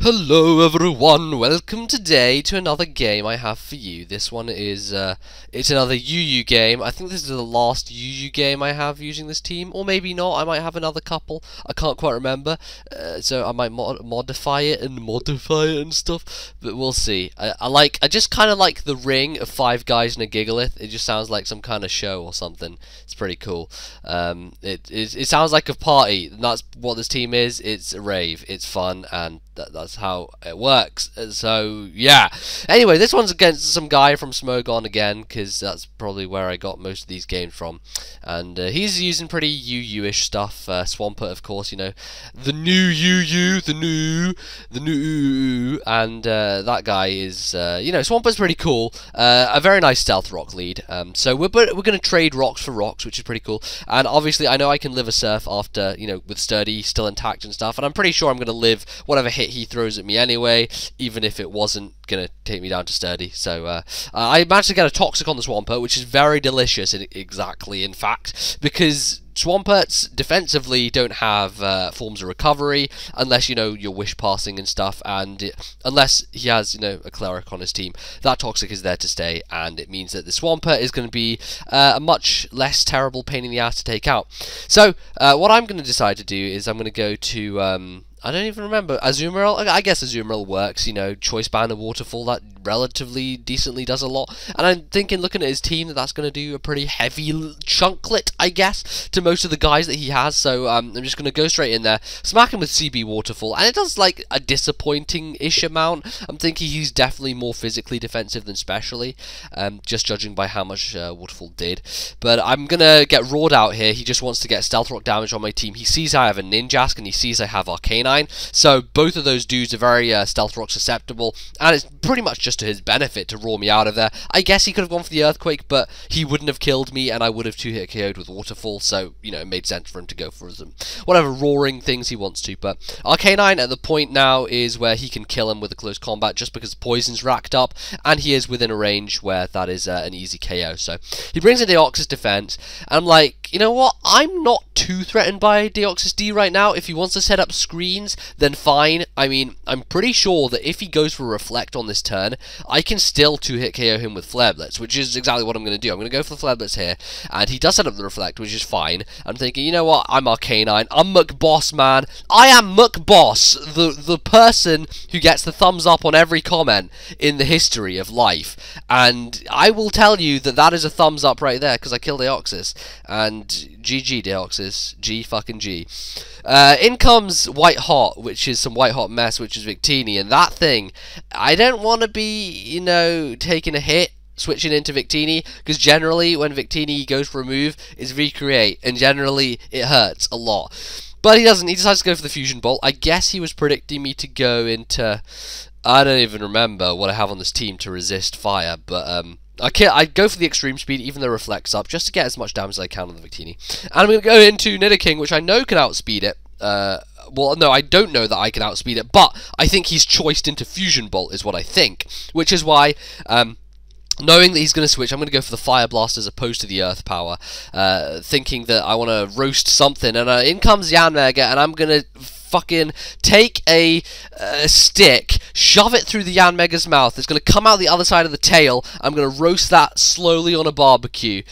Hello everyone, welcome today to another game I have for you. This one is, it's another UU game. I think this is the last UU game I have using this team, or maybe not, I might have another couple, I can't quite remember, so I might modify it and stuff, but we'll see. I just kind of like the ring of 5 guys and a Gigalith. It just sounds like some kind of show or something. It's pretty cool. It sounds like a party, and that's what this team is. It's a rave, it's fun, and that's how it works. So yeah, anyway, this one's against some guy from Smogon again, because that's probably where I got most of these games from, and he's using pretty UU-ish stuff. Swampert, of course, you know, the new UU, the new, and that guy is, you know, Swampert's pretty cool, a very nice stealth rock lead, so we're going to trade rocks for rocks, which is pretty cool, and obviously I know I can live a surf after, you know, with Sturdy still intact and stuff, and I'm pretty sure I'm going to live whatever hit he throws at me anyway, even if it wasn't gonna take me down to Sturdy. So I managed to get a Toxic on the Swampert, which is very delicious, in fact, because Swamperts defensively don't have forms of recovery unless, you know, you're wish passing and stuff, and unless he has, you know, a cleric on his team. That Toxic is there to stay, and it means that the Swampert is going to be a much less terrible pain in the ass to take out. So what I'm going to decide to do is I'm going to go to I don't even remember. Azumarill? I guess Azumarill works, you know, Choice Band and Waterfall, that relatively decently does a lot. And I'm thinking, looking at his team, that's going to do a pretty heavy chunklet, I guess, to most of the guys that he has. So I'm just going to go straight in there, smack him with CB Waterfall, and it does, like, a disappointing-ish amount. I'm thinking he's definitely more physically defensive than specially, just judging by how much Waterfall did. But I'm going to get Roared out here. He just wants to get Stealth Rock damage on my team. He sees I have a Ninjask, and he sees I have Arcanine. So both of those dudes are very Stealth Rock susceptible, and it's pretty much just to his benefit to roar me out of there. I guess he could have gone for the Earthquake, but he wouldn't have killed me, and I would have 2-hit KO'd with Waterfall, so, you know, it made sense for him to go for some whatever roaring things he wants to. But Arcanine at the point now is where he can kill him with a close combat, just because poison's racked up, and he is within a range where that is an easy KO. So he brings in Deoxys defense, and I'm like, you know what, I'm not too threatened by Deoxys D right now. If he wants to set up screens, then fine. I mean, I'm pretty sure that if he goes for Reflect on this turn, I can still 2-hit KO him with Flare Blitz, which is exactly what I'm going to do. I'm going to go for the Flare Blitz here, and he does set up the Reflect, which is fine. I'm thinking, you know what, I'm Arcanine, I'm McBoss, man. I am McBoss, the person who gets the thumbs up on every comment in the history of life, and I will tell you that that is a thumbs up right there, because I killed Deoxys, and GG Deoxys, G fucking G. In comes White Hot, which is some White Hot mess, which is Victini, and that thing, I don't want to be, you know, taking a hit switching into Victini, because generally when Victini goes for a move, it's Recreate, and generally it hurts a lot. But he doesn't, he decides to go for the Fusion Bolt. I guess he was predicting me to go into, I don't even remember what I have on this team to resist fire, but I go for the extreme speed, even though Reflect's up, just to get as much damage as I can on the Victini. And I'm going to go into Nidoking, which I know can outspeed it. Well, no, I don't know that I can outspeed it, but I think he's choiced into Fusion Bolt, is what I think. Which is why, knowing that he's going to switch, I'm going to go for the Fire Blast as opposed to the Earth Power, thinking that I want to roast something, and in comes Yanmega, and I'm going to fucking take a stick, shove it through the Yanmega's mouth. It's going to come out the other side of the tail. I'm going to roast that slowly on a barbecue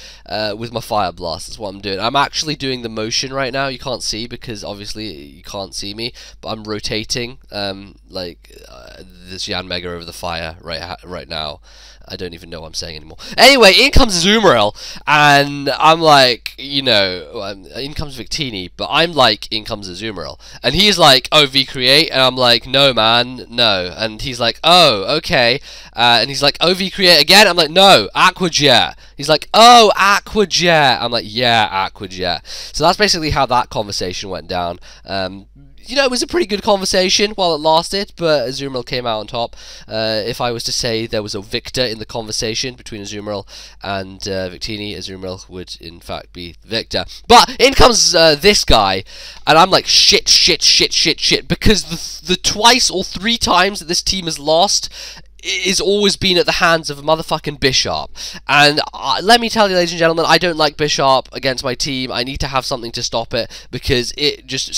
with my Fire Blast. That's what I'm doing. I'm actually doing the motion right now. You can't see because obviously you can't see me, but I'm rotating this Yanmega over the fire right now. I don't even know what I'm saying anymore. Anyway, in comes Azumarill, and I'm like, you know, in comes Victini, but I'm like, in comes Azumarill. And he's like, oh, V-Create, and I'm like, no, man, no. And he's like, oh, okay. And he's like, oh, V-Create again? I'm like, no, Aqua Jet. He's like, oh, Aqua Jet. I'm like, yeah, Aqua Jet. So that's basically how that conversation went down. You know, it was a pretty good conversation while it lasted, but Azumarill came out on top. If I was to say there was a victor in the conversation between Azumarill and Victini, Azumarill would in fact be the victor. But in comes this guy, and I'm like, shit, because the twice or 3 times that this team has lost is always been at the hands of a motherfucking Bishop. And let me tell you, ladies and gentlemen, I don't like Bishop against my team. I need to have something to stop it, because it just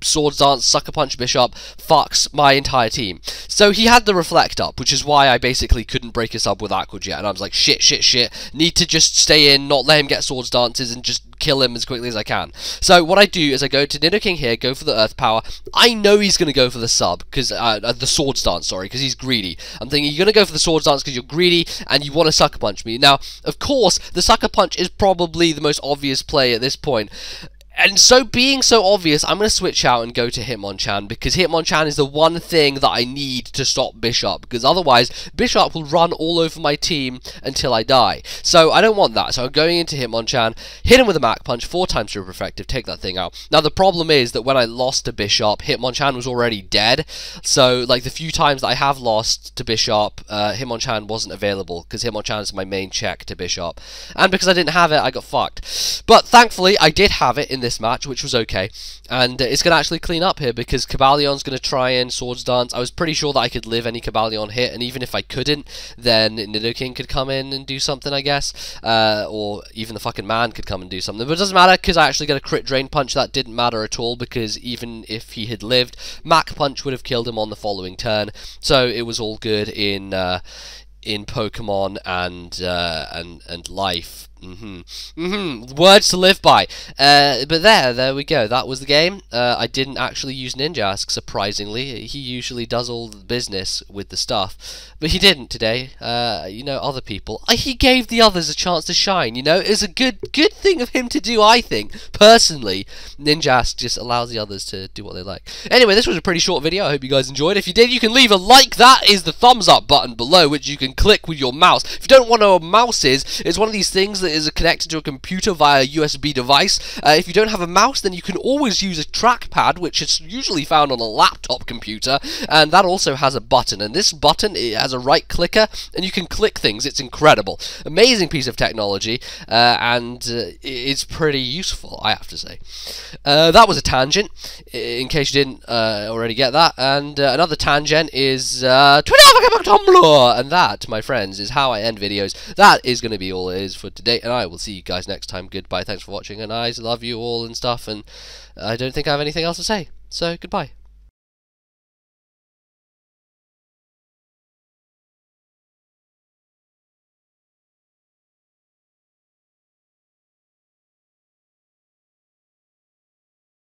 Swords Dance, Sucker Punch Bishop, fucks my entire team. So he had the Reflect up, which is why I basically couldn't break his sub with Aqua Jet, and I was like, shit, need to just stay in, not let him get Swords Dances, and just kill him as quickly as I can. So what I do is I go to Nidoking here, go for the Earth Power. I know he's going to go for the sub, because the Swords Dance, sorry, because he's greedy. I'm thinking you're going to go for the Swords Dance because you're greedy, and you want to Sucker Punch me. Now, of course, the Sucker Punch is probably the most obvious play at this point. And so, being so obvious, I'm going to switch out and go to Hitmonchan, because Hitmonchan is the one thing that I need to stop Bishop, because otherwise, Bishop will run all over my team until I die. So, I don't want that, so I'm going into Hitmonchan, hit him with a Mach Punch, 4 times super effective, take that thing out. Now, the problem is that when I lost to Bishop, Hitmonchan was already dead, so, like, the few times that I have lost to Bishop, Hitmonchan wasn't available, because Hitmonchan is my main check to Bishop, and because I didn't have it, I got fucked. But, thankfully, I did have it in this match, which was okay, and it's going to actually clean up here because Cabalion's going to try and Swords Dance. I was pretty sure that I could live any Cabalion hit, and even if I couldn't, then Nidoking could come in and do something, I guess, or even the fucking man could come and do something, but it doesn't matter because I actually got a crit Drain Punch. That didn't matter at all because even if he had lived, Mach Punch would have killed him on the following turn, so it was all good in Pokemon and life. Words to live by. But there we go. That was the game. I didn't actually use Ninjask, surprisingly. He usually does all the business with the stuff, but he didn't today. You know, other people. He gave the others a chance to shine. You know, it's a good thing of him to do. I think personally, Ninjask just allows the others to do what they like. Anyway, this was a pretty short video. I hope you guys enjoyed. If you did, you can leave a like. That is the thumbs up button below, which you can click with your mouse. If you don't want to know what a mouse is, it's one of these things that is connected to a computer via a USB device. If you don't have a mouse, then you can always use a trackpad, which is usually found on a laptop computer, and that also has a button, and this button, it has a right clicker, and you can click things. It's incredible. Amazing piece of technology, and it's pretty useful, I have to say. That was a tangent, in case you didn't already get that, and another tangent is Twitter, Tumblr, and that, my friends, is how I end videos. That is going to be all it is for today, and I will see you guys next time. Goodbye, thanks for watching, and I love you all and stuff, and I don't think I have anything else to say, so goodbye.